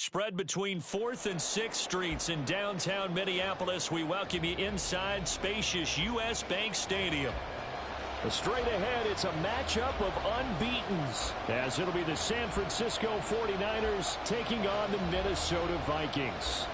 Spread between 4th and 6th Streets in downtown Minneapolis. We welcome you inside spacious U.S. Bank Stadium. Straight ahead, it's a matchup of unbeatens, as it'll be the San Francisco 49ers taking on the Minnesota Vikings.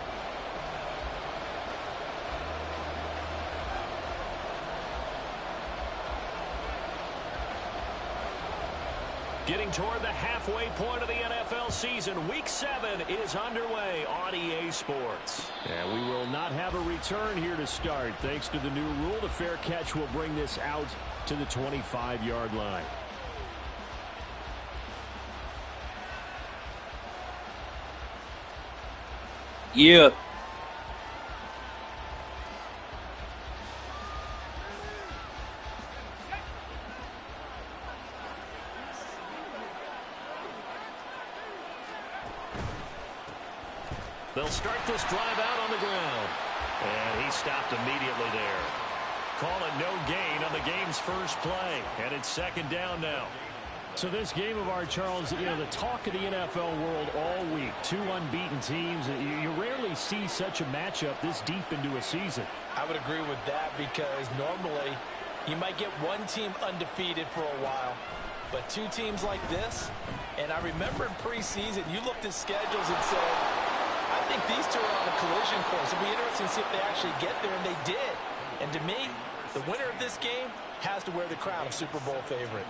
Getting toward the halfway point of the NFL season, Week 7 is underway on EA Sports. And we will not have a return here to start. Thanks to the new rule, the fair catch will bring this out to the 25-yard line. Yeah. They'll start this drive out on the ground. And he stopped immediately there. Call it no gain on the game's first play. And it's second down now. So this game of ours, Charles, you know, the talk of the NFL world all week. Two unbeaten teams. You rarely see such a matchup this deep into a season. I would agree with that because normally you might get one team undefeated for a while. But two teams like this, and I remember in preseason, you looked at schedules and said, I think these two are on a collision course. It'll be interesting to see if they actually get there, and they did. And to me, the winner of this game has to wear the crown of Super Bowl favorite.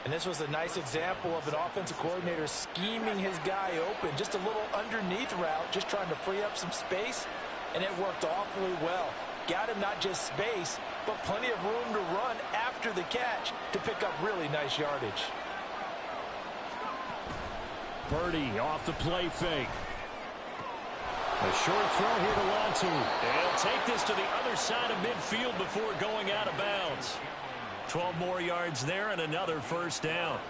And this was a nice example of an offensive coordinator scheming his guy open. Just a little underneath route, just trying to free up some space, and it worked awfully well. Got him not just space, but plenty of room to run after the catch to pick up really nice yardage. Purdy off the play fake. A short throw here to Latu. And he'll take this to the other side of midfield before going out of bounds. 12 more yards there and another first down.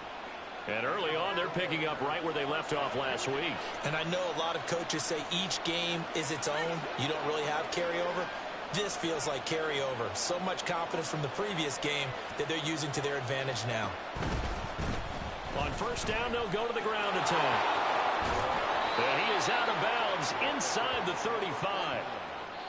And early on, they're picking up right where they left off last week. And I know a lot of coaches say each game is its own. You don't really have carryover. This feels like carryover. So much confidence from the previous game that they're using to their advantage now. On first down, they'll go to the ground attack. And he is out of bounds inside the 35.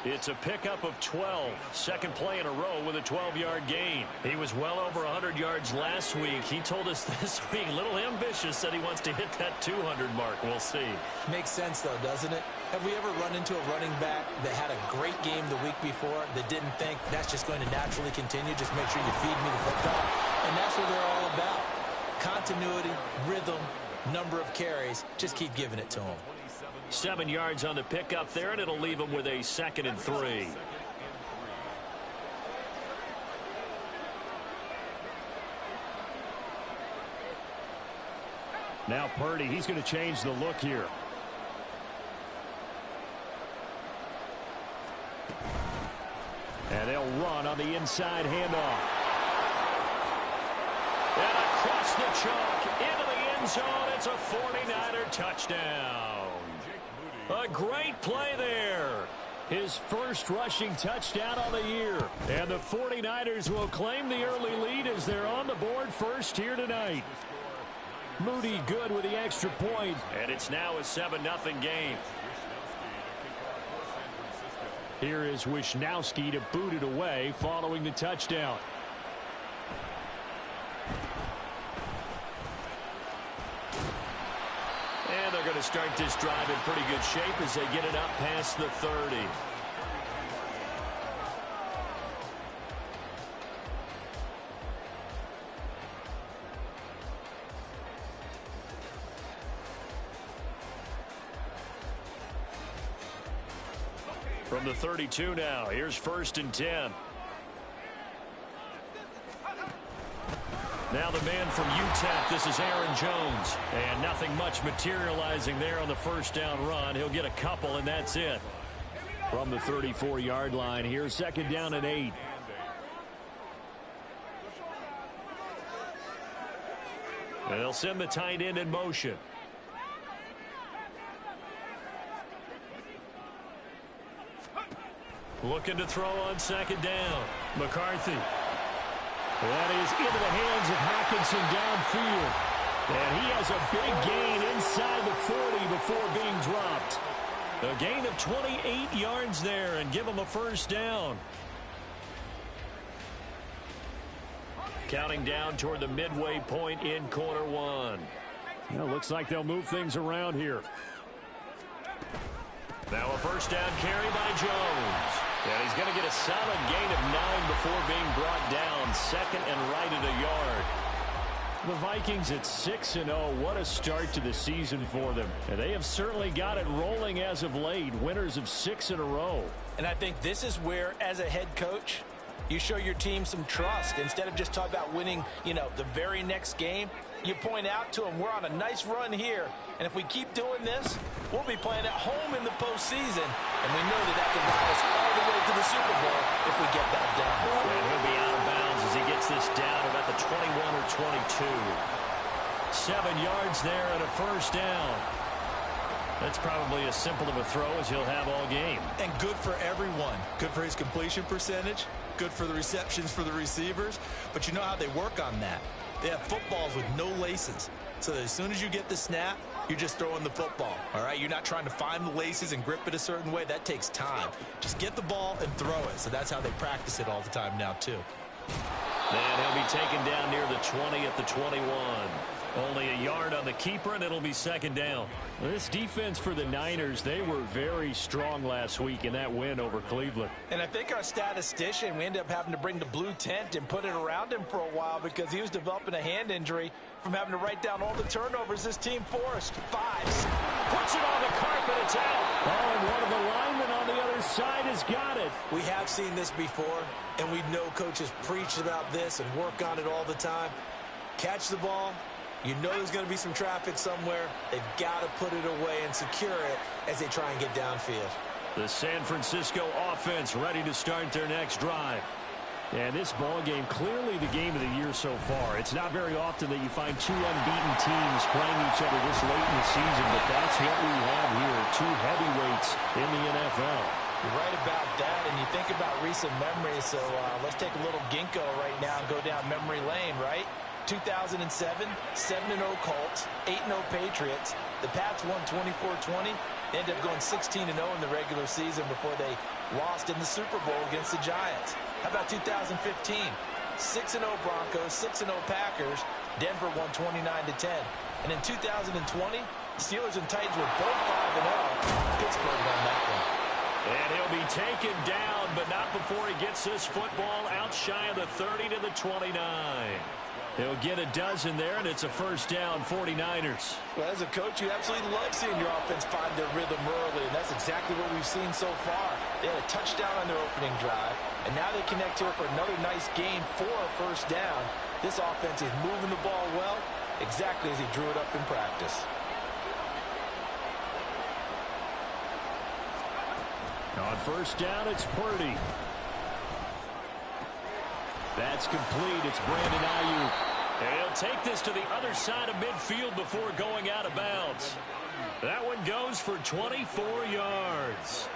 It's a pickup of 12. Second play in a row with a 12-yard gain. He was well over 100 yards last week. He told us this week, a little ambitious, that he wants to hit that 200 mark. We'll see. Makes sense, though, doesn't it? Have we ever run into a running back that had a great game the week before that didn't think that's just going to naturally continue? Just make sure you feed me the football. And that's what they're all about. Continuity, rhythm, number of carries. Just keep giving it to him. 7 yards on the pickup there, and it'll leave him with a 2nd and 3. Now Purdy, he's going to change the look here. And they'll run on the inside handoff. And across the chalk, into the end zone, it's a 49er touchdown. A great play there. His first rushing touchdown on the year. And the 49ers will claim the early lead as they're on the board first here tonight. Moody good with the extra point. And it's now a 7-0 game. Here is Wisnowski to boot it away following the touchdown. And they're going to start this drive in pretty good shape as they get it up past the 30. From the 32 now, here's 1st and 10. Now the man from UTEP, this is Aaron Jones. And nothing much materializing there on the first down run. He'll get a couple, and that's it. From the 34-yard line, here's 2nd down and 8. And they'll send the tight end in motion. Looking to throw on 2nd down. McCarthy. That is into the hands of Hockenson downfield. And he has a big gain inside the 40 before being dropped. A gain of 28 yards there and give him a first down. Counting down toward the midway point in quarter one. Well, looks like they'll move things around here. Now a first down carry by Jones. And he's going to get a solid gain of 9 before being brought down. Second and right at a yard. The Vikings at 6-0. What a start to the season for them. And they have certainly got it rolling as of late. Winners of 6 in a row. And I think this is where, as a head coach, you show your team some trust. Instead of just talking about winning, the very next game, you point out to them, we're on a nice run here. And if we keep doing this, we'll be playing at home in the postseason. And we know that can ride us all the way to the Super Bowl if we get that done. And he'll be out of bounds as he gets this down about the 21 or 22. 7 yards there and a first down. That's probably as simple of a throw as he'll have all game. And good for everyone. Good for his completion percentage. Good for the receptions for the receivers. But you know how they work on that. They have footballs with no laces. So that as soon as you get the snap, you're just throwing the football. All right? You're not trying to find the laces and grip it a certain way. That takes time. Just get the ball and throw it. So that's how they practice it all the time now, too. And he'll be taken down near the 20 at the 21. Only a yard on the keeper, and it'll be second down. This defense for the Niners, they were very strong last week in that win over Cleveland. And I think our statistician, we ended up having to bring the blue tent and put it around him for a while because he was developing a hand injury from having to write down all the turnovers this team forced. 5. Puts it on the carpet, it's out. Oh, and one of the linemen on the other side has got it. We have seen this before, and we know coaches preach about this and work on it all the time. Catch the ball. You know there's going to be some traffic somewhere. They've got to put it away and secure it as they try and get downfield. The San Francisco offense ready to start their next drive. And this ball game, clearly the game of the year so far. It's not very often that you find two unbeaten teams playing each other this late in the season, but that's what we have here, two heavyweights in the NFL. You're right about that, and you think about recent memories, so let's take a little ginkgo right now and go down memory lane, right? 2007, 7-0 Colts, 8-0 Patriots. The Pats won 24-20. They ended up going 16-0 in the regular season before they lost in the Super Bowl against the Giants. How about 2015? 6-0 Broncos, 6-0 Packers. Denver won 29-10. And in 2020, Steelers and Titans were both 5-0. Pittsburgh won that one. And he'll be taken down, but not before he gets this football out shy of the 30 to the 29. He'll get a dozen there, and it's a first down, 49ers. Well, as a coach, you absolutely love seeing your offense find their rhythm early, and that's exactly what we've seen so far. They had a touchdown on their opening drive, and now they connect here for another nice gain for a first down. This offense is moving the ball well, exactly as he drew it up in practice. On first down, it's Purdy. That's complete. It's Brandon Ayuk. And he'll take this to the other side of midfield before going out of bounds. That one goes for 24 yards.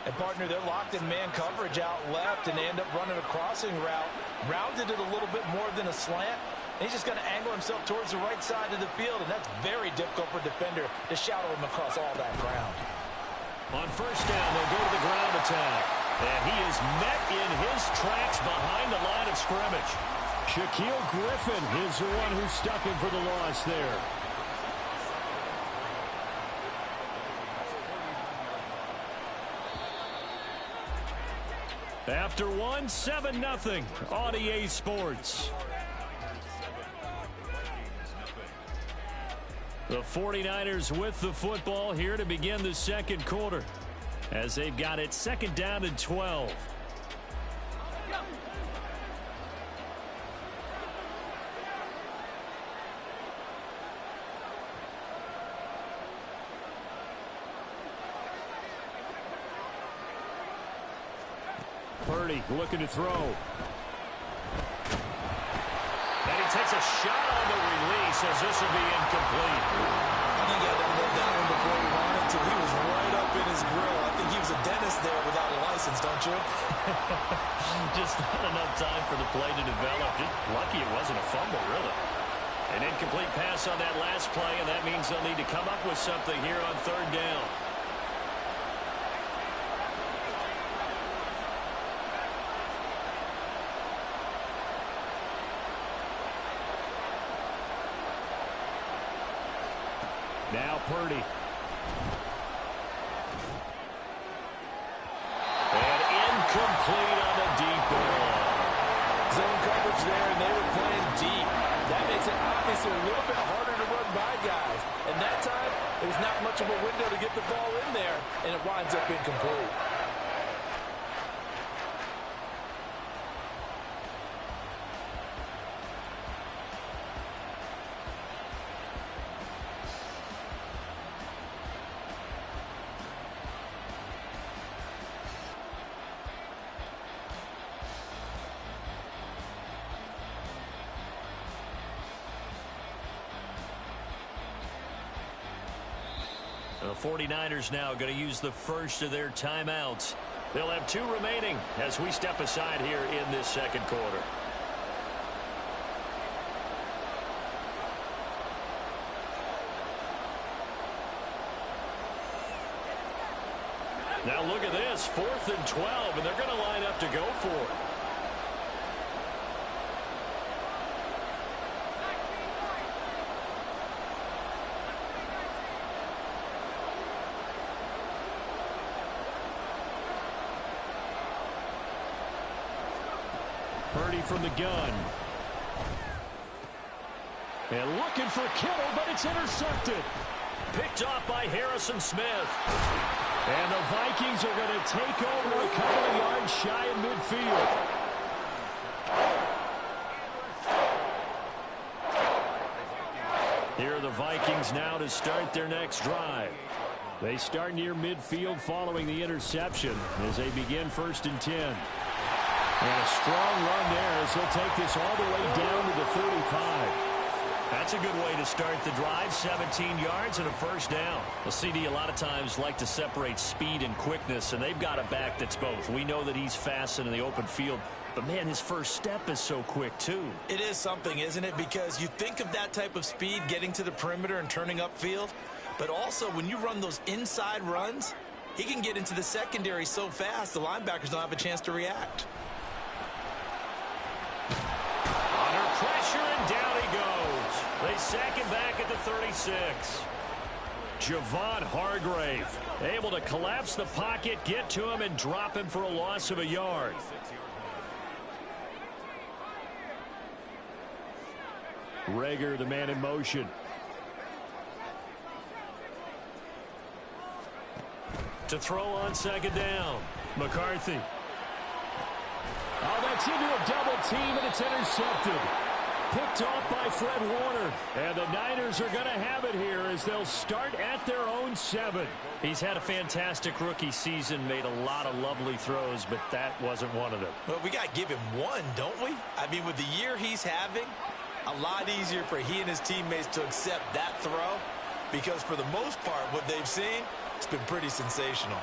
And, partner, they're locked in man coverage out left, and they end up running a crossing route. Rounded it a little bit more than a slant. And he's just going to angle himself towards the right side of the field, and that's very difficult for a defender to shadow him across all that ground. On first down, they'll go to the ground attack. And he is met in his tracks behind the line of scrimmage. Shaquille Griffin is the one who stuck him for the loss there. After one, 7-0 on EA Sports. The 49ers with the football here to begin the second quarter, as they've got it second down and 12. Purdy looking to throw. And he takes a shot on the release as this will be incomplete. I think he had to hold that one before he wanted to. He was right up in his grill. I think he was a dentist there without a license, don't you? Just not enough time for the play to develop. Just lucky it wasn't a fumble, really. An incomplete pass on that last play, and that means they'll need to come up with something here on third down. Now Purdy. And incomplete on the deep ball. Zone coverage there, and they were playing deep. That makes it obviously a little bit harder to run by guys. And that time, there's not much of a window to get the ball in there, and it winds up incomplete. The 49ers now going to use the first of their timeouts. They'll have 2 remaining as we step aside here in this second quarter. Now look at this, 4th and 12, and they're going to line up to go for it. Purdy from the gun. And looking for Kittle, but it's intercepted. Picked off by Harrison Smith. And the Vikings are going to take over a couple of yards shy of midfield. Here are the Vikings now to start their next drive. They start near midfield following the interception as they begin 1st and 10. And a strong run there as he'll take this all the way down to the 35. That's a good way to start the drive. 17 yards and a first down. Well, CD, a lot of times like to separate speed and quickness, and they've got a back that's both. We know that he's fast in the open field, but, man, his first step is so quick, too. It is something, isn't it? Because you think of that type of speed getting to the perimeter and turning upfield, but also when you run those inside runs, he can get into the secondary so fast the linebackers don't have a chance to react. Under pressure, and down he goes. They sack him back at the 36. Javon Hargrave able to collapse the pocket, get to him, and drop him for a loss of a yard. Rager, the man in motion. To throw on 2nd down. McCarthy. Oh, that's into a double team, and it's intercepted. Picked off by Fred Warner. And the Niners are going to have it here as they'll start at their own 7. He's had a fantastic rookie season, made a lot of lovely throws, but that wasn't one of them. Well, we got to give him one, don't we? I mean, with the year he's having, a lot easier for he and his teammates to accept that throw because for the most part, what they've seen, it's been pretty sensational.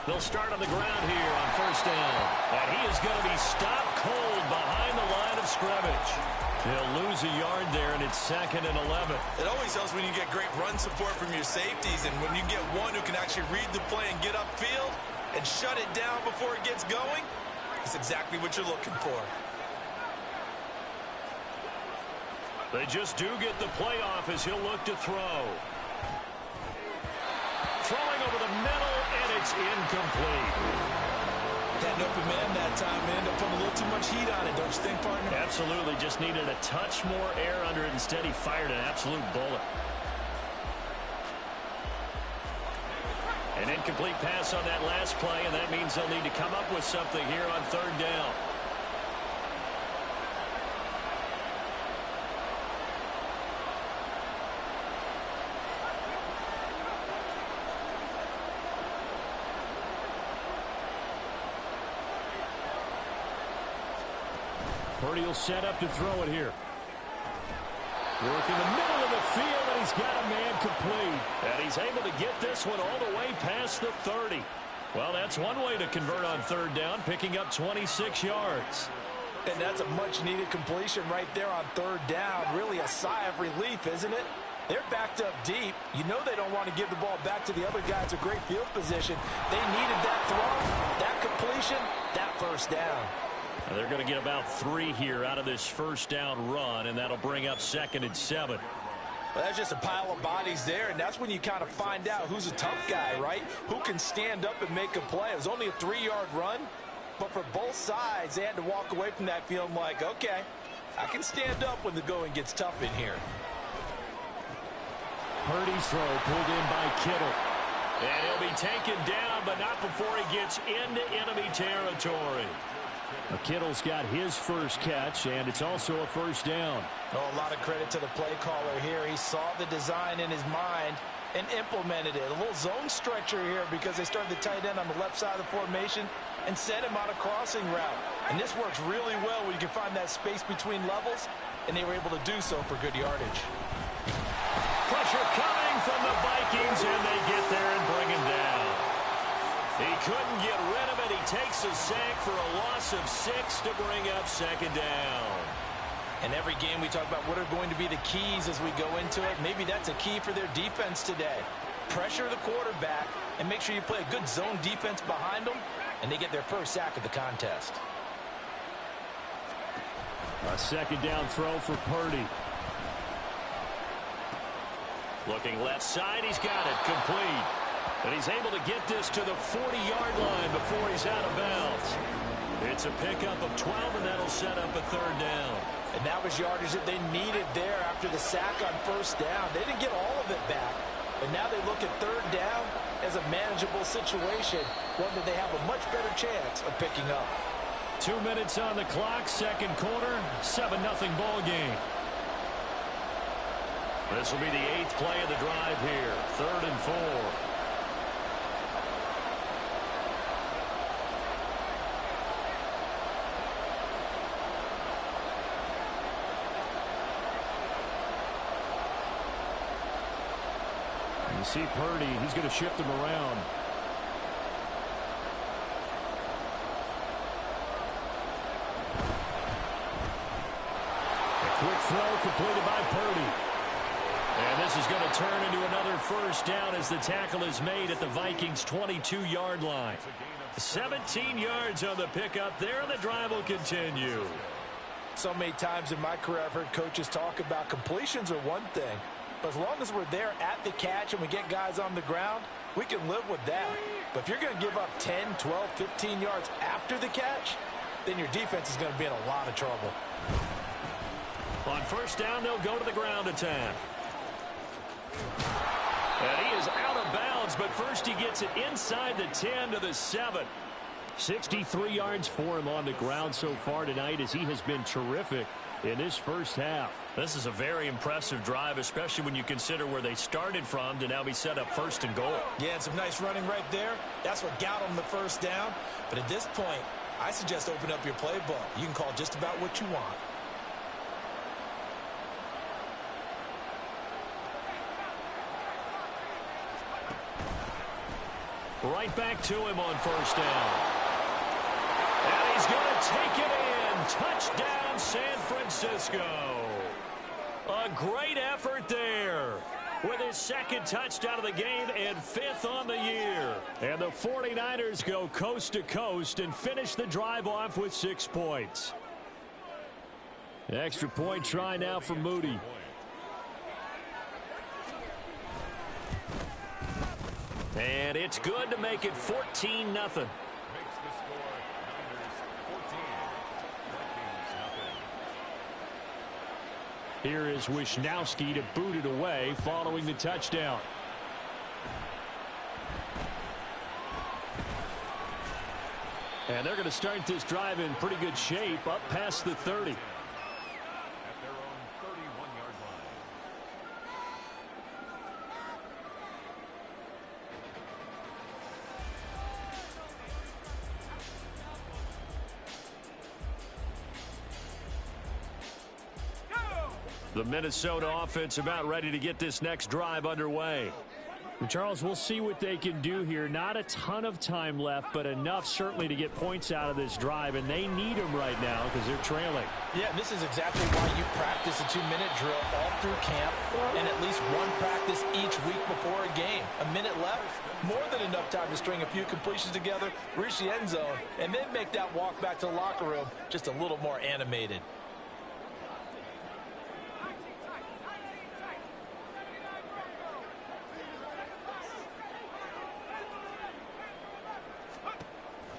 They'll start on the ground here on 1st down. And he is going to be stopped cold behind the line of scrimmage. He'll lose a yard there, and it's 2nd and 11. It always helps when you get great run support from your safeties, and when you get one who can actually read the play and get upfield and shut it down before it gets going, it's exactly what you're looking for. They just do get the play off as he'll look to throw. Throwing over the middle, and it's incomplete. Had an open man that time and ended up putting a little too much heat on it, don't you think, partner? Absolutely. Just needed a touch more air under it. Instead, he fired an absolute bullet. An incomplete pass on that last play, and that means they'll need to come up with something here on 3rd down. Purdy will set up to throw it here. Working the middle of the field, and he's got a man complete. And he's able to get this one all the way past the 30. Well, that's one way to convert on third down, picking up 26 yards. And that's a much-needed completion right there on third down. Really a sigh of relief, isn't it? They're backed up deep. You know they don't want to give the ball back to the other guy. It's a great field position. They needed that throw, that completion, that first down. And they're going to get about 3 here out of this first down run, and that'll bring up 2nd and 7. Well, that's just a pile of bodies there, and that's when you kind of find out who's a tough guy, right? Who can stand up and make a play. It was only a 3-yard run, but for both sides, they had to walk away from that feeling like, okay, I can stand up when the going gets tough in here. Purdy's throw pulled in by Kittle. And he'll be taken down, but not before he gets into enemy territory. Kittle's got his first catch, and it's also a first down. Oh, a lot of credit to the play caller here. He saw the design in his mind and implemented it. A little zone stretcher here because they started the tight end on the left side of the formation and sent him on a crossing route. And this works really well when you can find that space between levels, and they were able to do so for good yardage. Pressure coming from the Vikings, and they get there and bring him down. He couldn't get rid of it. He takes a sack for a loss of 6 to bring up 2nd down. In every game we talk about what are going to be the keys as we go into it. Maybe that's a key for their defense today. Pressure the quarterback and make sure you play a good zone defense behind them, and they get their first sack of the contest. A 2nd down throw for Purdy. Looking left side, he's got it complete. And he's able to get this to the 40-yard line before he's out of bounds. It's a pickup of 12, and that'll set up a 3rd down. And that was yardage that they needed there after the sack on first down. They didn't get all of it back. And now they look at 3rd down as a manageable situation, one that they have a much better chance of picking up. 2 minutes on the clock, 2nd quarter, 7-0 ball game. This will be the 8th play of the drive here, 3rd and 4. You see Purdy, he's going to shift him around. A quick throw completed by Purdy. And this is going to turn into another first down as the tackle is made at the Vikings' 22-yard line. 17 yards on the pickup there, and the drive will continue. So many times in my career I've heard coaches talk about completions are one thing, but as long as we're there at the catch and we get guys on the ground, we can live with that. But if you're going to give up 10, 12, 15 yards after the catch, then your defense is going to be in a lot of trouble. On first down, they'll go to the ground attack. And he is out of bounds, but first he gets it inside the 10 to the 7. 63 yards for him on the ground so far tonight as he has been terrific in this first half. This is a very impressive drive, especially when you consider where they started from to now be set up 1st and goal. Yeah, and some nice running right there. That's what got them the first down. But at this point, I suggest open up your playbook. You can call just about what you want. Right back to him on first down. And he's going to take it in. Touchdown, San Francisco. A great effort there with his 2nd touchdown of the game and 5th on the year. And the 49ers go coast to coast and finish the drive off with 6 points. Extra point try now for Moody. And it's good to make it 14-0. Here is Wisnowski to boot it away following the touchdown. And they're going to start this drive in pretty good shape up past the 30. The Minnesota offense about ready to get this next drive underway. Charles, we'll see what they can do here. Not a ton of time left, but enough certainly to get points out of this drive, and they need them right now because they're trailing. Yeah, this is exactly why you practice a 2-minute drill all through camp and at least one practice each week before a game. A minute left, more than enough time to string a few completions together, reach the end zone, and then make that walk back to the locker room just a little more animated.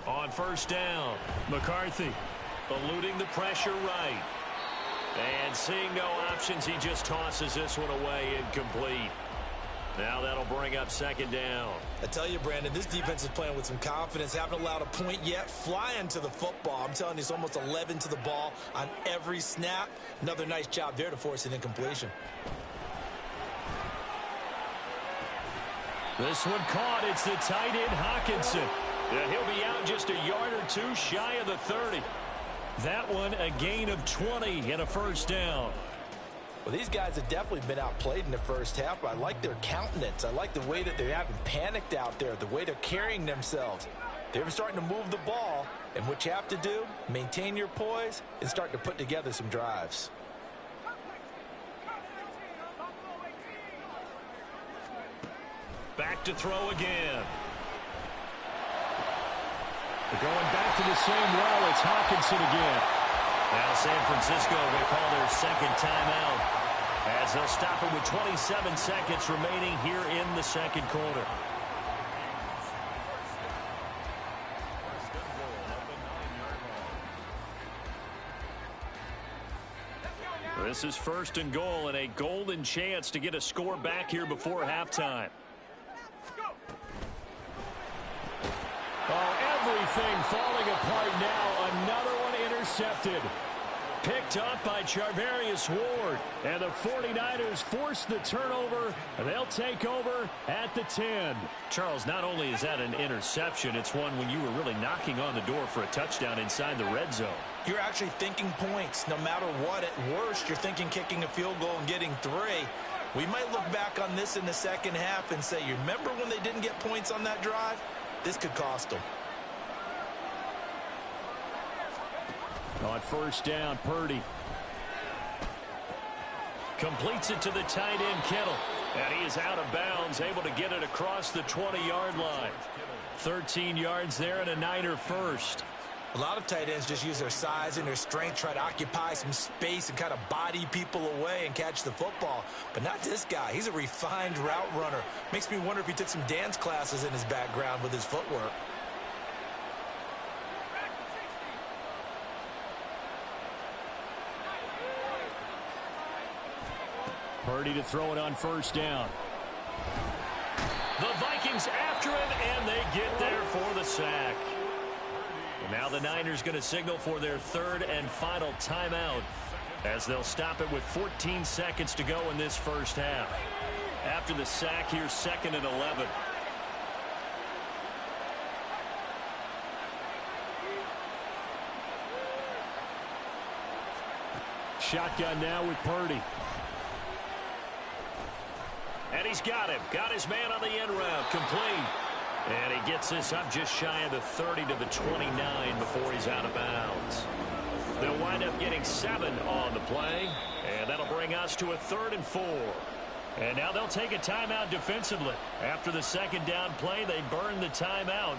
On first down, McCarthy eluding the pressure right. And seeing no options, he just tosses this one away incomplete. Now that'll bring up second down. I tell you, Brandon, this defense is playing with some confidence. Haven't allowed a point yet. Flying to the football. I'm telling you, it's almost 11 to the ball on every snap. Another nice job there to force an incompletion. This one caught. It's the tight end, Hawkinson. Yeah, he'll be out just a yard or two shy of the 30. That one a gain of 20 and a first down. Well, these guys have definitely been outplayed in the first half, but I like their countenance. I like the way that they haven't panicked out there, the way they're carrying themselves. They're starting to move the ball, and what you have to do, maintain your poise and start to put together some drives. Back to throw again. Going back to the same well, it's Hawkinson again. Now San Francisco will call their second timeout as they'll stop it with 27 seconds remaining here in the second quarter. This is first and goal and a golden chance to get a score back here before halftime. Oh, everything falling apart now. Another one intercepted. Picked up by Charvarius Ward. And the 49ers force the turnover, and they'll take over at the 10. Charles, not only is that an interception, it's one when you were really knocking on the door for a touchdown inside the red zone. You're actually thinking points. No matter what, at worst, you're thinking kicking a field goal and getting 3. We might look back on this in the second half and say, you remember when they didn't get points on that drive? This could cost them. On first down, Purdy completes it to the tight end, Kittle. And he is out of bounds, able to get it across the 20-yard line. 13 yards there and a Niner first. A lot of tight ends just use their size and their strength, try to occupy some space and kind of body people away and catch the football. But not this guy. He's a refined route runner. Makes me wonder if he took some dance classes in his background with his footwork. Purdy to throw it on first down. The Vikings after him, and they get there for the sack. Now the Niners going to signal for their third and final timeout as they'll stop it with 14 seconds to go in this first half. After the sack, here's second and 11. Shotgun now with Purdy. And he's got him. Got his man on the end route. Complete. And he gets this up just shy of the 30 to the 29 before he's out of bounds. They'll wind up getting 7 on the play. And that'll bring us to a 3rd and 4. And now they'll take a timeout defensively. After the second down play, they burn the timeout,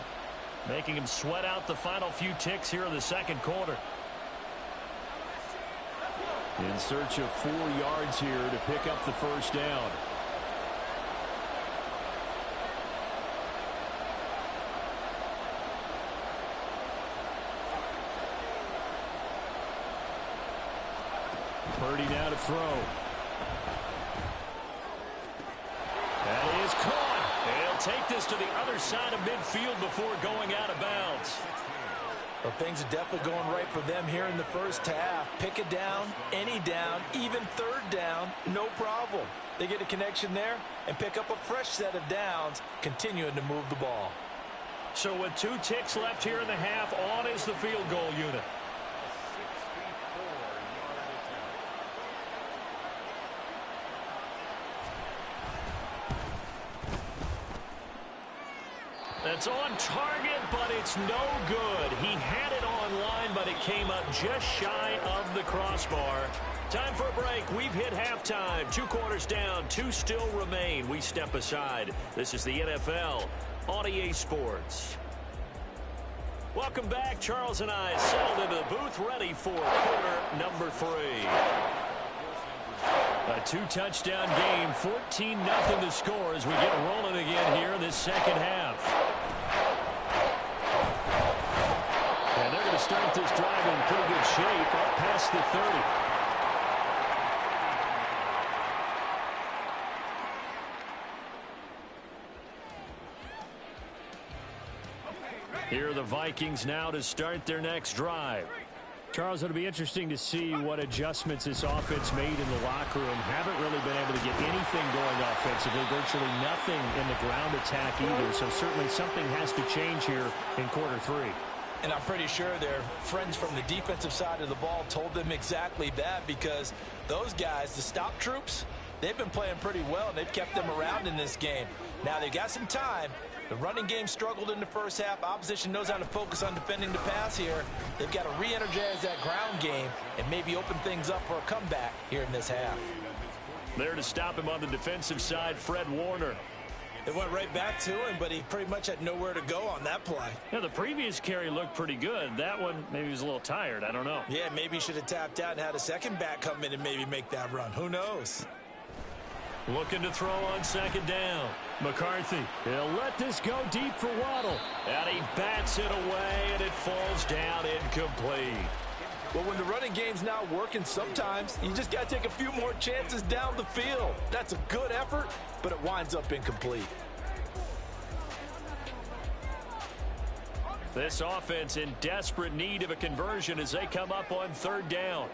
making them sweat out the final few ticks here in the second quarter. In search of 4 yards here to pick up the first down. Purdy now to throw. That is caught. He'll take this to the other side of midfield before going out of bounds. Well, things are definitely going right for them here in the first half. Pick it down, any down, even third down, no problem. They get a connection there and pick up a fresh set of downs, continuing to move the ball. So with 2 ticks left here in the half, on is the field goal unit. That's on target, but it's no good. He had it on line, but it came up just shy of the crossbar. Time for a break. We've hit halftime. 2 quarters down, 2 still remain. We step aside. This is the NFL on EA Sports. Welcome back. Charles and I settled into the booth, ready for quarter number 3. A 2-touchdown game, 14-0 to score as we get rolling again here in this second half. And they're going to start this drive in pretty good shape up past the 30. Here are the Vikings now to start their next drive. Charles, it'll be interesting to see what adjustments this offense made in the locker room. Haven't really been able to get anything going offensively, virtually nothing in the ground attack either, so certainly something has to change here in quarter 3. And I'm pretty sure their friends from the defensive side of the ball told them exactly that, because those guys, the stop troops, they've been playing pretty well, and they've kept them around in this game. Now, they've got some time. The running game struggled in the first half. Opposition knows how to focus on defending the pass here. They've got to re-energize that ground game and maybe open things up for a comeback here in this half. There to stop him on the defensive side, Fred Warner. It went right back to him, but he pretty much had nowhere to go on that play. Yeah, the previous carry looked pretty good. That one, maybe he was a little tired. I don't know. Yeah, maybe he should have tapped out and had a second back come in and maybe make that run. Who knows? Looking to throw on second down. McCarthy, he'll let this go deep for Waddle. And he bats it away, and it falls down incomplete. Well, when the running game's not working, sometimes you just got to take a few more chances down the field. That's a good effort, but it winds up incomplete. This offense in desperate need of a conversion as they come up on third down.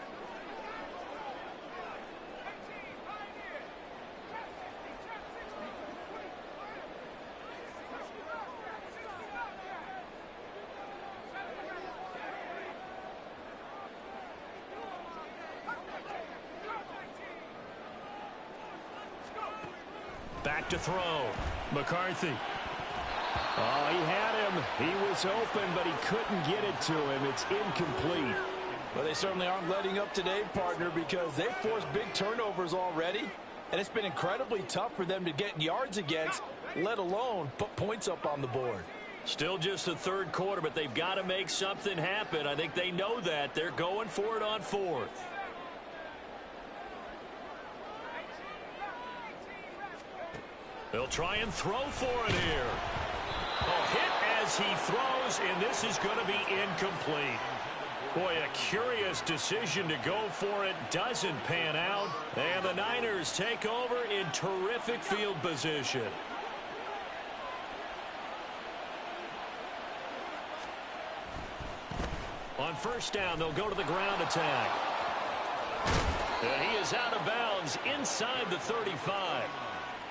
Back to throw. McCarthy. Oh, he had him. He was open, but he couldn't get it to him. It's incomplete. Well, they certainly aren't letting up today, partner, because they've forced big turnovers already, and it's been incredibly tough for them to get yards against, let alone put points up on the board. Still just the third quarter, but they've got to make something happen. I think they know that. They're going for it on fourth. They'll try and throw for it here. Oh, hit as he throws, and this is going to be incomplete. Boy, a curious decision to go for it. Doesn't pan out. And the Niners take over in terrific field position. On first down, they'll go to the ground attack. And he is out of bounds inside the 35.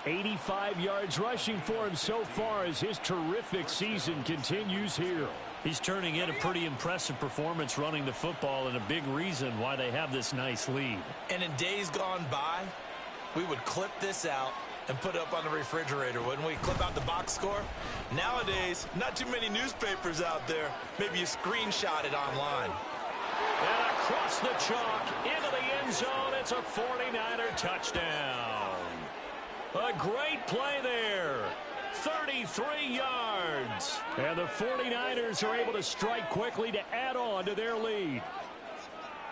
85 yards rushing for him so far as his terrific season continues here. He's turning in a pretty impressive performance running the football, and a big reason why they have this nice lead. And in days gone by, we would clip this out and put it up on the refrigerator, wouldn't we? Clip out the box score. Nowadays, not too many newspapers out there. Maybe you screenshot it online. And across the chalk into the end zone, it's a 49er touchdown. A great play there. 33 yards. And the 49ers are able to strike quickly to add on to their lead.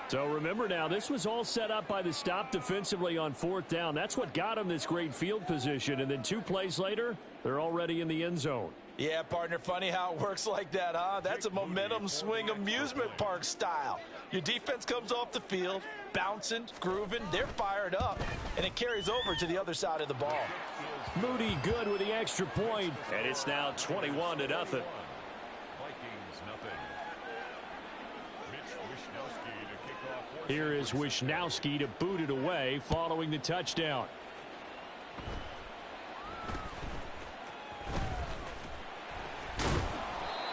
So remember now, this was all set up by the stop defensively on fourth down. That's what got them this great field position. And then 2 plays later, they're already in the end zone. Yeah, partner, funny how it works like that, huh? That's a momentum swing amusement park style. Your defense comes off the field, bouncing, grooving, they're fired up, and it carries over to the other side of the ball. Moody good with the extra point, and it's now 21-0. Here is Wishnowsky to boot it away following the touchdown.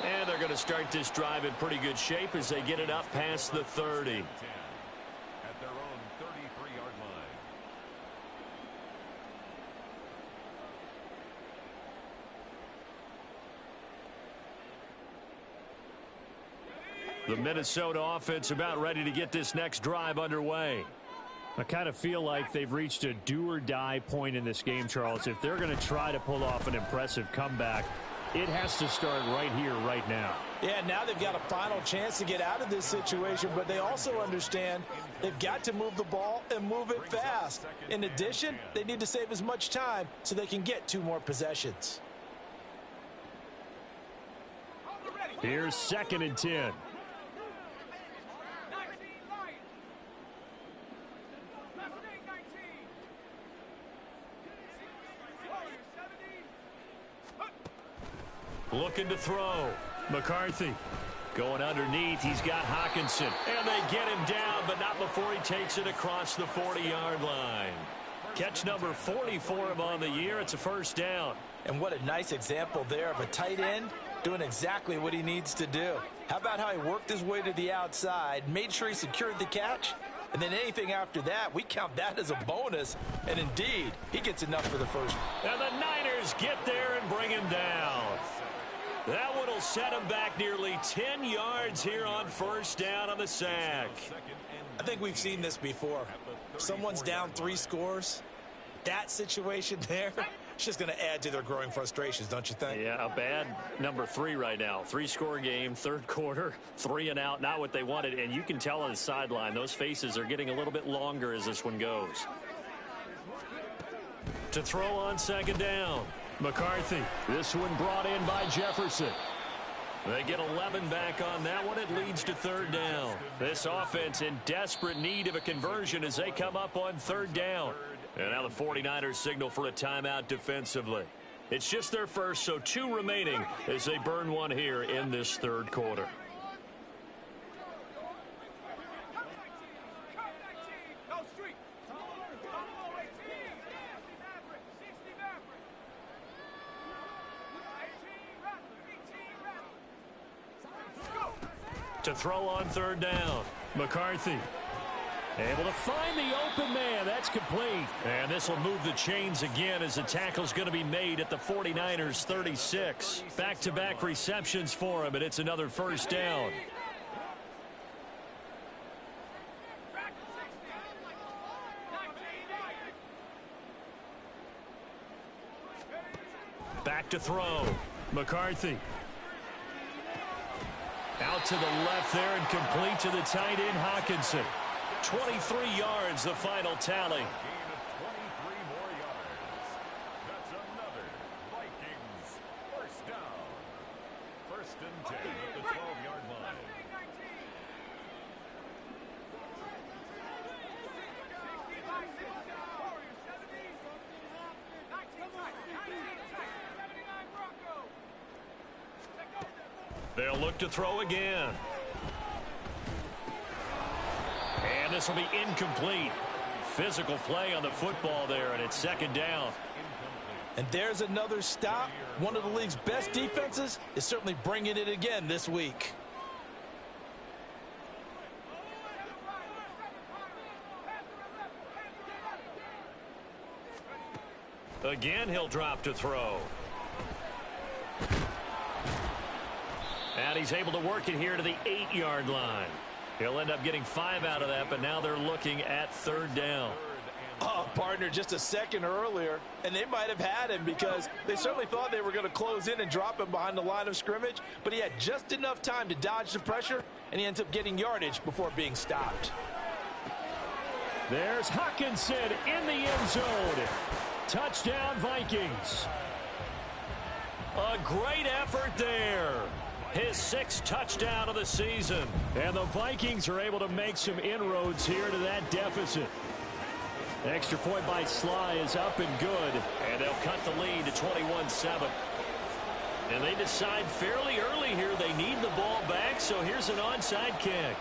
And they're going to start this drive in pretty good shape as they get it up past the 30. At their own 33-yard line. The Minnesota offense about ready to get this next drive underway. I kind of feel like they've reached a do-or-die point in this game, Charles. If they're going to try to pull off an impressive comeback, it has to start right here, right now. Yeah, now they've got a final chance to get out of this situation, but they also understand they've got to move the ball and move it fast. In addition, they need to save as much time so they can get 2 more possessions. Here's 2nd and 10. Looking to throw. McCarthy going underneath. He's got Hockenson. And they get him down, but not before he takes it across the 40-yard line. Catch number 40 for him on the year. It's a first down. And what a nice example there of a tight end doing exactly what he needs to do. How about how he worked his way to the outside, made sure he secured the catch, and then anything after that, we count that as a bonus. And indeed, he gets enough for the first. And the Niners get there and bring him down. That one will set him back nearly 10 yards here on first down on the sack. I think we've seen this before. Someone's down 3 scores. That situation there, it's just going to add to their growing frustrations, don't you think? Yeah, a bad number 3 right now. 3-score game, 3rd quarter, 3 and out, not what they wanted. And you can tell on the sideline, those faces are getting a little bit longer as this one goes. To throw on 2nd down. McCarthy. This one brought in by Jefferson. They get 11 back on that one. It leads to 3rd down. This offense in desperate need of a conversion as they come up on 3rd down. And now the 49ers signal for a timeout defensively. It's just their first, so 2 remaining as they burn one here in this 3rd quarter. To throw on 3rd down. McCarthy able to find the open man. That's complete. And this will move the chains again as the tackle's going to be made at the 49ers 36. Back-to-back receptions for him, and it's another first down. Back to throw. McCarthy. Out to the left there and complete to the tight end, Hockenson. 23 yards, the final tally. Gain of 23 more yards. That's another Vikings first down. 1st and 10 at the 12-yard line. They'll look to throw again. And this will be incomplete. Physical play on the football there, and it's 2nd down. And there's another stop. One of the league's best defenses is certainly bringing it again this week. Again, he'll drop to throw. And he's able to work it here to the 8-yard line. He'll end up getting 5 out of that, but now they're looking at 3rd down. Oh, partner, just a second earlier, and they might have had him because they certainly thought they were going to close in and drop him behind the line of scrimmage, but he had just enough time to dodge the pressure, and he ends up getting yardage before being stopped. There's Hockenson in the end zone. Touchdown, Vikings. A great effort there. His 6th touchdown of the season. And the Vikings are able to make some inroads here to that deficit. Extra point by Sly is up and good. And they'll cut the lead to 21-7. And they decide fairly early here they need the ball back, so here's an onside kick.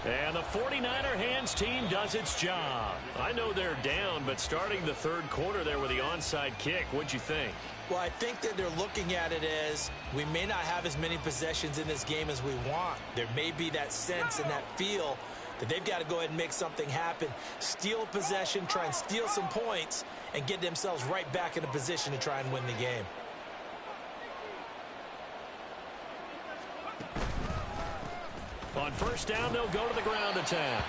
And the 49er hands team does its job. I know they're down, but starting the 3rd quarter there with the onside kick, what'd you think? Well, I think that they're looking at it as we may not have as many possessions in this game as we want. There may be that sense and that feel that they've got to go ahead and make something happen, steal possession, try and steal some points, and get themselves right back in a position to try and win the game. On first down, they'll go to the ground attack.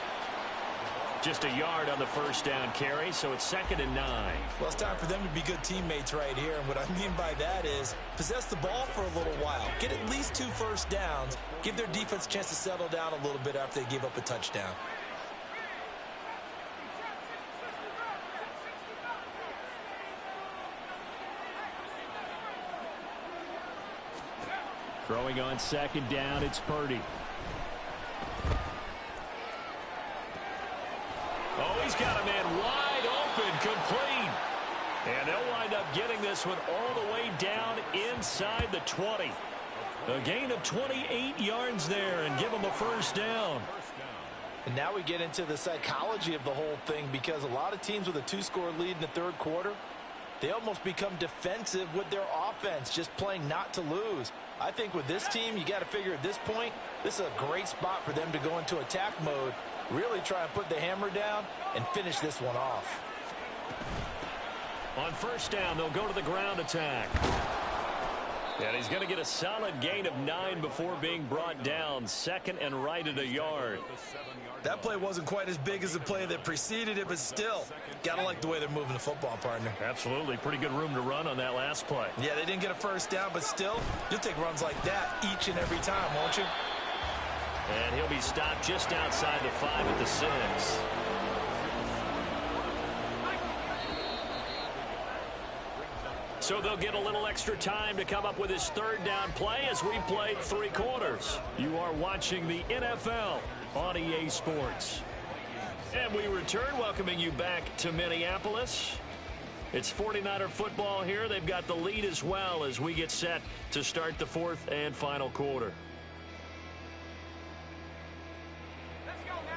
Just a yard on the first down carry, so it's 2nd and 9. Well, it's time for them to be good teammates right here. And what I mean by that is possess the ball for a little while. Get at least 2 first downs. Give their defense a chance to settle down a little bit after they give up a touchdown. Throwing on 2nd down, it's Purdy. Oh, he's got a man wide open, complete. And they'll wind up getting this one all the way down inside the 20. A gain of 28 yards there and give them a first down. And now we get into the psychology of the whole thing, because a lot of teams with a 2-score lead in the third quarter, they almost become defensive with their offense, just playing not to lose. I think with this team, you got to figure at this point, this is a great spot for them to go into attack mode, really try and put the hammer down and finish this one off. On first down, they'll go to the ground attack. And he's going to get a solid gain of 9 before being brought down. 2nd and right at a yard. That play wasn't quite as big as the play that preceded it, but still, got to like the way they're moving the football, partner. Absolutely. Pretty good room to run on that last play. Yeah, they didn't get a first down, but still, you'll take runs like that each and every time, won't you? And he'll be stopped just outside the 5 at the 6. So they'll get a little extra time to come up with his 3rd down play as we played 3 quarters. You are watching the NFL on EA Sports. And we return, welcoming you back to Minneapolis. It's 49er football here. They've got the lead as well as we get set to start the 4th and final quarter.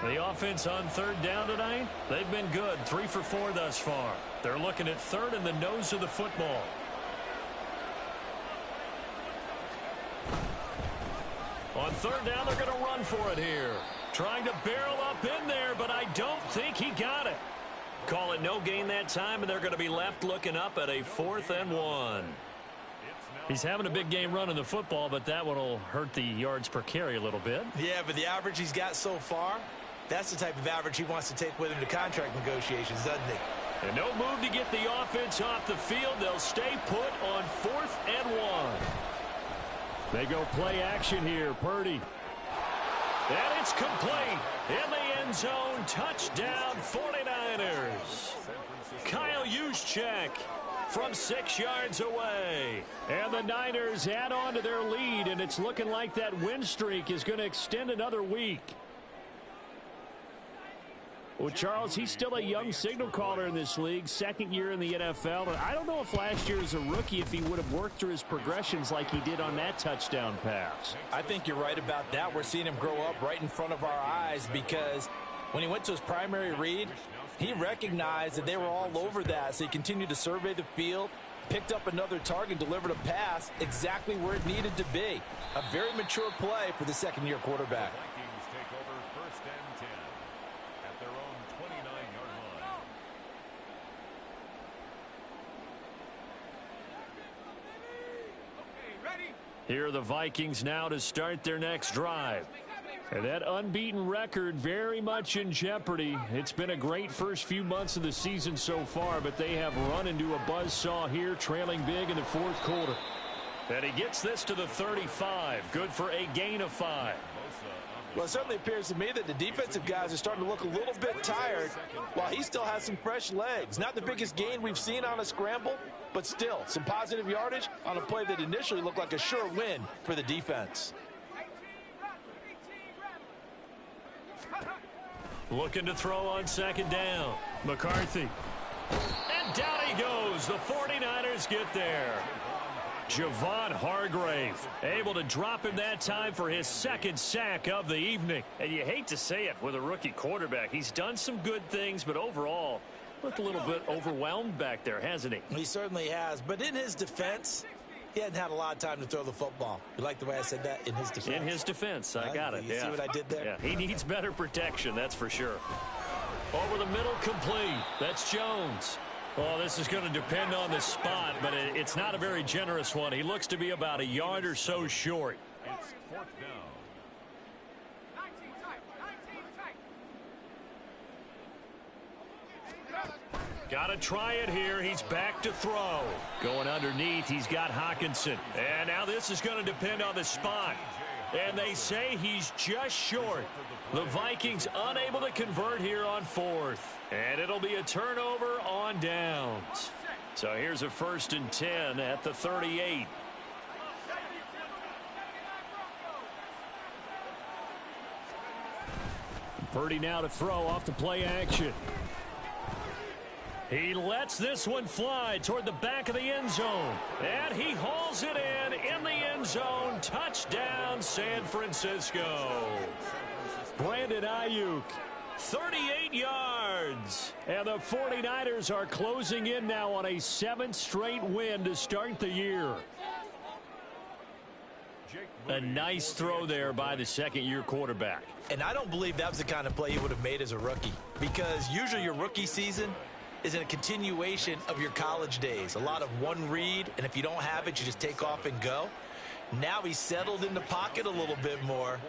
The offense on 3rd down tonight, they've been good. 3 for 4 thus far. They're looking at 3rd and the nose of the football. On 3rd down, they're going to run for it here. Trying to barrel up in there, but I don't think he got it. Call it no gain that time, and they're going to be left looking up at a 4th and 1. He's having a big game running the football, but that one will hurt the yards per carry a little bit. Yeah, but the average he's got so far, that's the type of average he wants to take with him to contract negotiations, doesn't he? And no move to get the offense off the field. They'll stay put on 4th and 1. They go play action here. Purdy. And it's complete. In the end zone. Touchdown 49ers. Kyle Juszczyk from 6 yards away. And the Niners add on to their lead, and it's looking like that win streak is going to extend another week. Well, Charles, he's still a young signal caller in this league, 2nd year in the NFL. And I don't know if last year as a rookie, if he would have worked through his progressions like he did on that touchdown pass. I think you're right about that. We're seeing him grow up right in front of our eyes, because when he went to his primary read, he recognized that they were all over that. So he continued to survey the field, picked up another target, delivered a pass exactly where it needed to be. A very mature play for the 2nd-year quarterback. Vikings take over 1st and 10 at their own 29-yard line. Here are the Vikings now to start their next drive. And that unbeaten record very much in jeopardy. It's been a great first few months of the season so far, but they have run into a buzzsaw here, trailing big in the 4th quarter. And he gets this to the 35. Good for a gain of 5. Well, it certainly appears to me that the defensive guys are starting to look a little bit tired, while he still has some fresh legs. Not the biggest gain we've seen on a scramble, but still some positive yardage on a play that initially looked like a sure win for the defense. Looking to throw on 2nd down. McCarthy. And down he goes. The 49ers get there. Javon Hargrave able to drop him that time for his 2nd sack of the evening. And you hate to say it with a rookie quarterback. He's done some good things, but overall looked a little bit overwhelmed back there, hasn't he? He certainly has. But in his defense, he hadn't had a lot of time to throw the football. You like the way I said that? In his defense. In his defense. I got it. You see what I did there? Yeah, he needs better protection, that's for sure. Over the middle, complete. That's Jones. Well, this is going to depend on the spot, but it's not a very generous one. He looks to be about a yard or so short. It's 4th down. Got to try it here. He's back to throw. Going underneath, he's got Hawkinson. And now this is going to depend on the spot. And they say he's just short. The Vikings unable to convert here on fourth. And it'll be a turnover on downs. So here's a 1st and 10 at the 38. Purdy now to throw off the play action. He lets this one fly toward the back of the end zone. And he hauls it in the end zone. Touchdown, San Francisco. Brandon Ayuk, 38 yards. And the 49ers are closing in now on a 7th straight win to start the year. A nice throw there by the second-year quarterback. And I don't believe that was the kind of play he would have made as a rookie, because usually your rookie season is in a continuation of your college days. A lot of one read, and if you don't have it, you just take off and go. Now he's settled in the pocket a little bit more,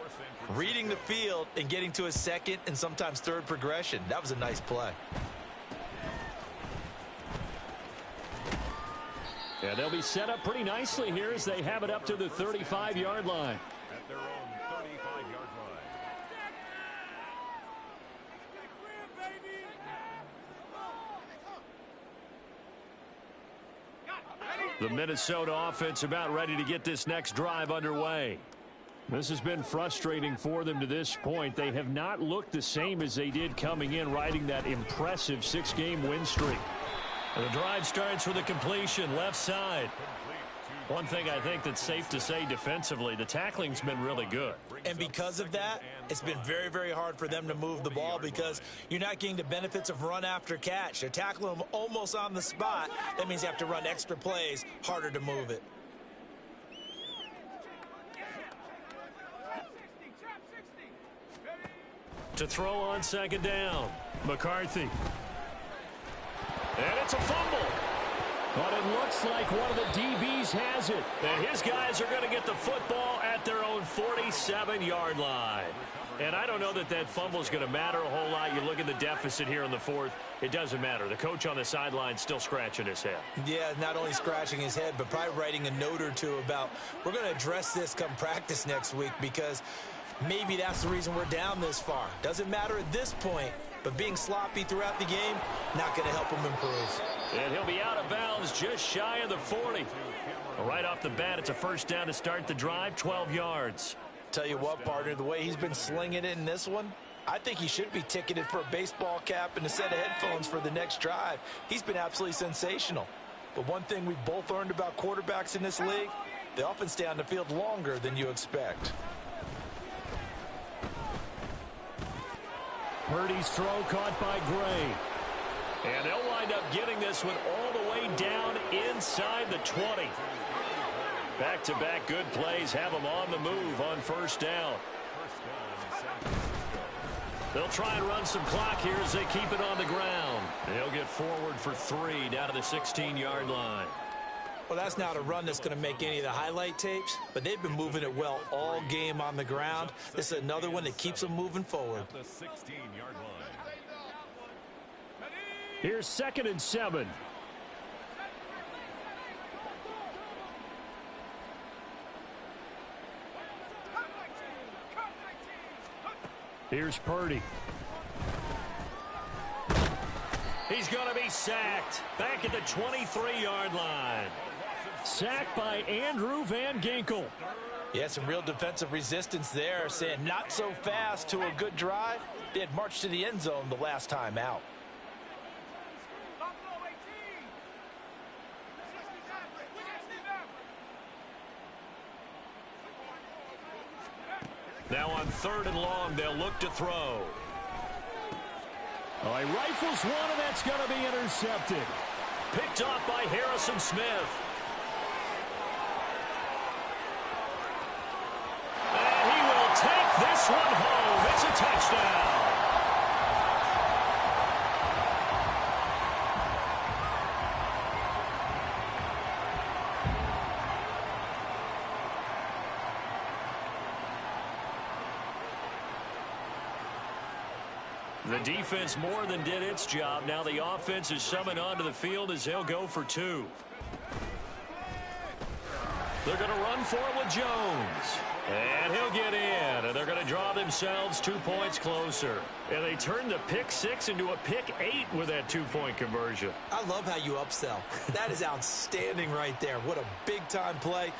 reading the field and getting to a second and sometimes third progression. That was a nice play. Yeah, they'll be set up pretty nicely here as they have it up to the 35-yard line. At their own 35-yard line. The Minnesota offense about ready to get this next drive underway. This has been frustrating for them to this point. They have not looked the same as they did coming in, riding that impressive 6-game win streak. And the drive starts with a completion left side. One thing I think that's safe to say defensively, the tackling's been really good. And because of that, it's been very, very hard for them to move the ball because you're not getting the benefits of run after catch. They're tackling them almost on the spot. That means you have to run extra plays, harder to move it. To throw on 2nd down, McCarthy. And it's a fumble. But it looks like one of the DBs has it. And his guys are going to get the football at their own 47-yard line. And I don't know that that fumble is going to matter a whole lot. You look at the deficit here in the 4th. It doesn't matter. The coach on the sideline still scratching his head. Yeah, not only scratching his head, but probably writing a note or two about we're going to address this come practice next week because maybe that's the reason we're down this far. Doesn't matter at this point. But being sloppy throughout the game, not going to help him improve. And he'll be out of bounds just shy of the 40. Right off the bat, it's a 1st down to start the drive, 12 yards. Tell you what, partner, the way he's been slinging it in this one, I think he should be ticketed for a baseball cap and a set of headphones for the next drive. He's been absolutely sensational. But one thing we've both learned about quarterbacks in this league, they often stay on the field longer than you expect. Purdy's throw caught by Gray. And they'll wind up getting this one all the way down inside the 20. Back-to-back good plays have them on the move on 1st down. They'll try and run some clock here as they keep it on the ground. They'll get forward for 3 down to the 16-yard line. Well, that's not a run that's going to make any of the highlight tapes, but they've been moving it well all game on the ground. This is another one that keeps them moving forward. The 16-yard line. Here's 2nd and 7. Here's Purdy. He's going to be sacked back at the 23-yard line. Sacked by Andrew Van Ginkel. Yeah, some real defensive resistance there, saying not so fast to a good drive. They had marched to the end zone the last time out. Now on 3rd and long, they'll look to throw. Oh, he rifles one, and that's going to be intercepted. Picked off by Harrison Smith. And he will take this one home. It's a touchdown. The defense more than did its job. Now the offense is summoned onto the field as they'll go for two. They're going to run for it with Jones. And he'll get in. And they're going to draw themselves 2 points closer. And they turn the pick 6 into a pick 8 with that 2-point conversion. I love how you upsell. That is outstanding right there. What a big-time play.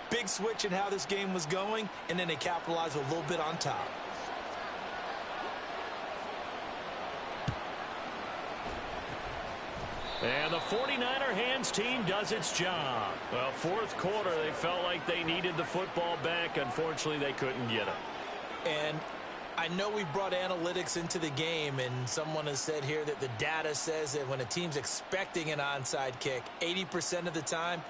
Big switch in how this game was going. And then they capitalize a little bit on top. And the 49er hands team does its job. Well, fourth quarter, they felt like they needed the football back. Unfortunately, they couldn't get it. And I know we've brought analytics into the game, and someone has said here that the data says that when a team's expecting an onside kick, 80% of the time,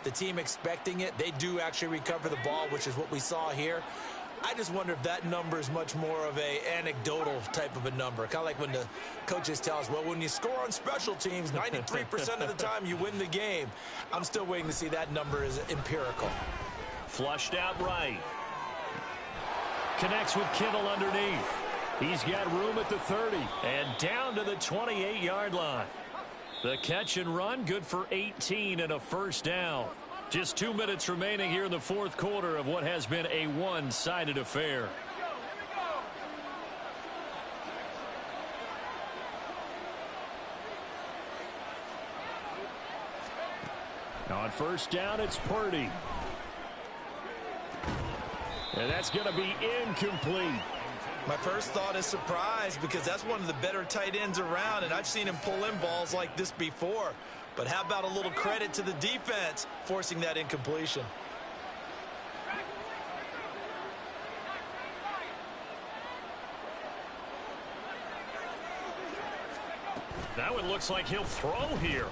the team expecting it, they do actually recover the ball, which is what we saw here. I just wonder if that number is much more of a anecdotal type of a number. Kind of like when the coaches tell us, well, when you score on special teams, 93% of the time you win the game. I'm still waiting to see that number is empirical. Flushed out right. Connects with Kittle underneath. He's got room at the 30 and down to the 28-yard line. The catch and run good for 18 and a first down. Just 2 minutes remaining here in the fourth quarter of what has been a one-sided affair. On first down, it's Purdy. And that's going to be incomplete. My first thought is surprise because that's one of the better tight ends around, and I've seen him pull in balls like this before. But how about a little credit to the defense forcing that incompletion? Now it looks like he'll throw here.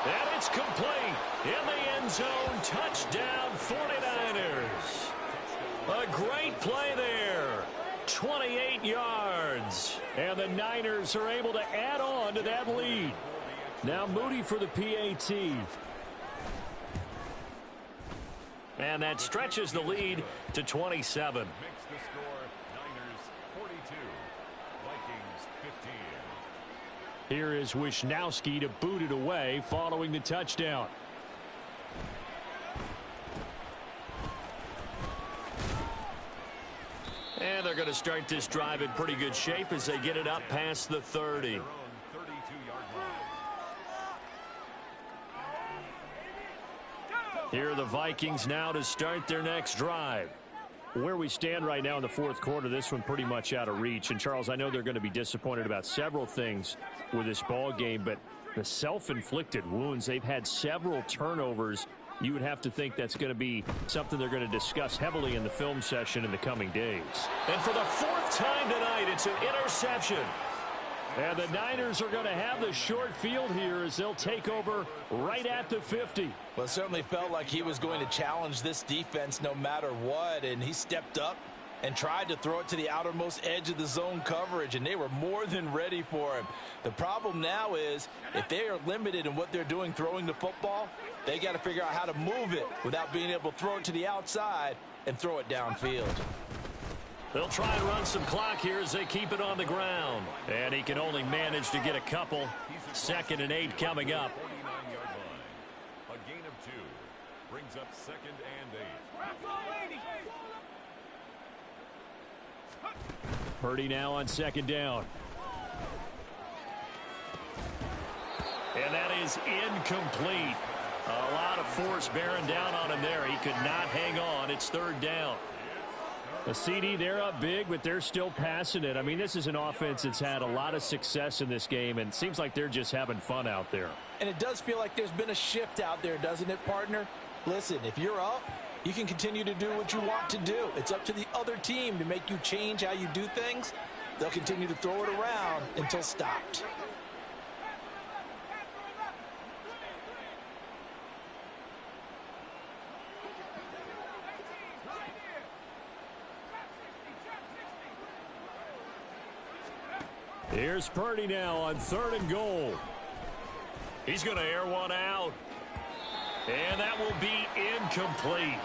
And it's complete. In the end zone, touchdown 49ers. A great play there. 28 yards. And the Niners are able to add on to that lead. Now Moody for the PAT. And that stretches the lead to 27. Makes the score Niners 42, Vikings 15. Here is Wisnowski to boot it away following the touchdown. And they're going to start this drive in pretty good shape as they get it up past the 30. Their own 32-yard line. Here are the Vikings now to start their next drive. Where we stand right now in the fourth quarter, this one pretty much out of reach. And, Charles, I know they're going to be disappointed about several things with this ball game, but the self-inflicted wounds, they've had several turnovers. You would have to think that's going to be something they're going to discuss heavily in the film session in the coming days. And for the fourth time tonight, it's an interception. And the Niners are going to have the short field here as they'll take over right at the 50. Well, it certainly felt like he was going to challenge this defense no matter what, and he stepped up and tried to throw it to the outermost edge of the zone coverage, and they were more than ready for him. The problem now is if they are limited in what they're doing throwing the football, they got to figure out how to move it without being able to throw it to the outside and throw it downfield. They'll try and run some clock here as they keep it on the ground. And he can only manage to get a couple. 2nd and 8 coming up. 49-yard line. A gain of 2 brings up 2nd and 8. Purdy now on 2nd down. And that is incomplete. A lot of force bearing down on him there. He could not hang on. It's 3rd down. A CD, they're up big, but they're still passing it. I mean, this is an offense that's had a lot of success in this game, and it seems like they're just having fun out there. And it does feel like there's been a shift out there, doesn't it, partner? Listen, if you're up, you can continue to do what you want to do. It's up to the other team to make you change how you do things. They'll continue to throw it around until stopped. Here's Purdy now on 3rd and goal. He's going to air one out. And that will be incomplete.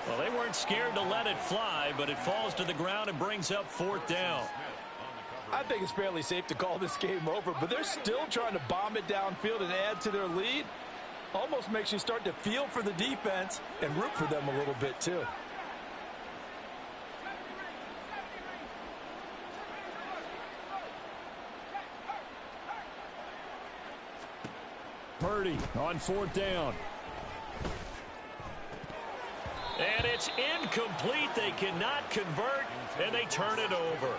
Well, they weren't scared to let it fly, but it falls to the ground and brings up 4th down. I think it's fairly safe to call this game over, but they're still trying to bomb it downfield and add to their lead. Almost makes you start to feel for the defense and root for them a little bit too. Purdy on 4th down. And it's incomplete. They cannot convert, and they turn it over.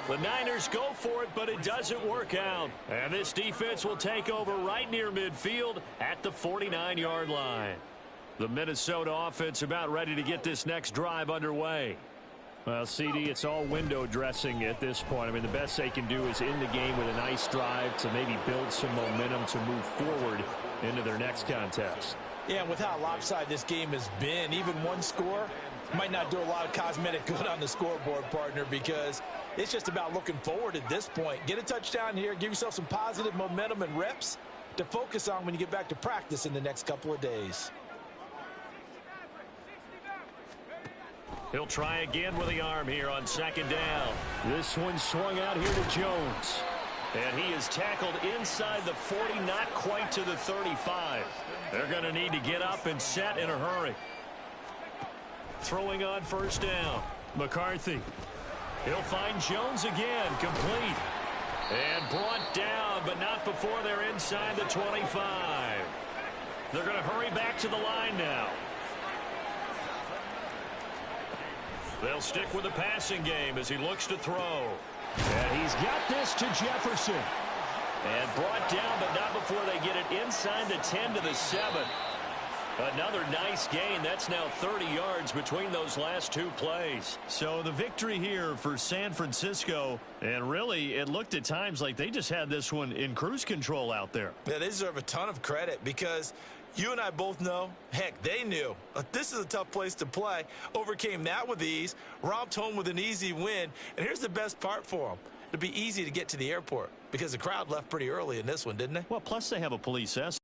The Niners go for it, but it doesn't work out. And this defense will take over right near midfield at the 49-yard line. The Minnesota offense about ready to get this next drive underway. Well, CD, it's all window dressing at this point. I mean, the best they can do is end the game with a nice drive to maybe build some momentum to move forward into their next contest. Yeah, and with how lopsided this game has been, even one score might not do a lot of cosmetic good on the scoreboard, partner, because it's just about looking forward at this point. Get a touchdown here, give yourself some positive momentum and reps to focus on when you get back to practice in the next couple of days. He'll try again with the arm here on 2nd down. This one swung out here to Jones. And he is tackled inside the 40, not quite to the 35. They're going to need to get up and set in a hurry. Throwing on 1st down. McCarthy. He'll find Jones again, complete. And brought down, but not before they're inside the 25. They're going to hurry back to the line now. They'll stick with the passing game as he looks to throw. And he's got this to Jefferson. And brought down, but not before they get it inside the 10 to the 7. Another nice gain. That's now 30 yards between those last 2 plays. So the victory here for San Francisco, and really it looked at times like they just had this one in cruise control out there. Yeah, they deserve a ton of credit because you and I both know, heck, they knew. This is a tough place to play. Overcame that with ease, romped home with an easy win, and here's the best part for them. It'll be easy to get to the airport because the crowd left pretty early in this one, didn't they? Well, plus they have a police escort.